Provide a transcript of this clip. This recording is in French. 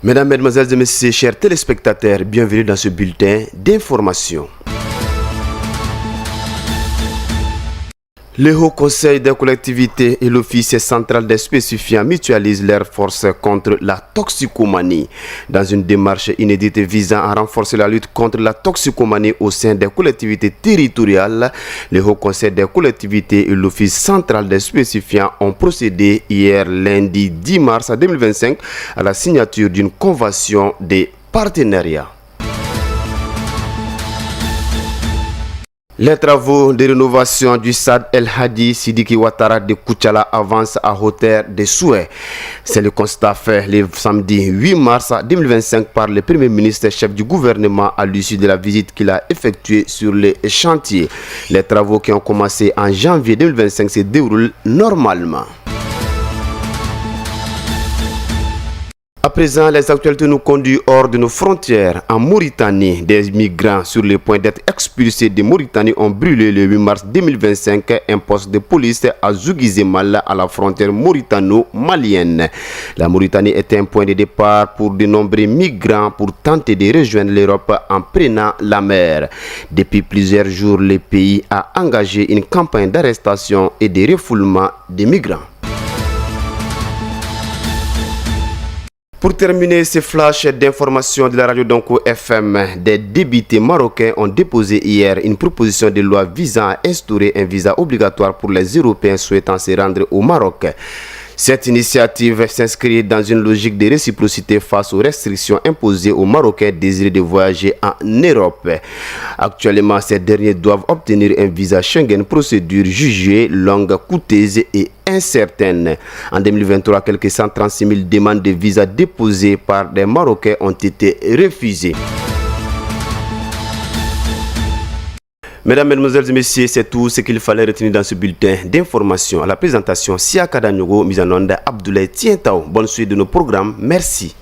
Mesdames, Mesdemoiselles et Messieurs, chers téléspectateurs, bienvenue dans ce bulletin d'information. Le Haut Conseil des collectivités et l'Office central des spécifiants mutualisent leurs forces contre la toxicomanie. Dans une démarche inédite visant à renforcer la lutte contre la toxicomanie au sein des collectivités territoriales, le Haut Conseil des collectivités et l'Office central des spécifiants ont procédé hier lundi 10 mars 2025 à la signature d'une convention de partenariat. Les travaux de rénovation du stade El Hadji Sidiki Ouattara de Koutiala avancent à hauteur des souhaits. C'est le constat fait le samedi 8 mars 2025 par le Premier ministre chef du gouvernement à l'issue de la visite qu'il a effectuée sur les chantiers. Les travaux qui ont commencé en janvier 2025 se déroulent normalement. À présent, les actualités nous conduisent hors de nos frontières. En Mauritanie, des migrants sur le point d'être expulsés de Mauritanie ont brûlé le 8 mars 2025 un poste de police à Zouguizemal à la frontière mauritano-malienne. La Mauritanie est un point de départ pour de nombreux migrants pour tenter de rejoindre l'Europe en prenant la mer. Depuis plusieurs jours, le pays a engagé une campagne d'arrestation et de refoulement des migrants. Pour terminer ce flash d'informations de la radio Donko FM, des députés marocains ont déposé hier une proposition de loi visant à instaurer un visa obligatoire pour les Européens souhaitant se rendre au Maroc. Cette initiative s'inscrit dans une logique de réciprocité face aux restrictions imposées aux Marocains désireux de voyager en Europe. Actuellement, ces derniers doivent obtenir un visa Schengen, procédure jugée longue, coûteuse et incertaine. En 2023, quelques 136 000 demandes de visa déposées par des Marocains ont été refusées. Mesdames, Mesdemoiselles et Messieurs, c'est tout ce qu'il fallait retenir dans ce bulletin d'information. À la présentation, Siaka Danyogo, mise en onde Abdoulaye Tientao. Bonne suite de nos programmes. Merci.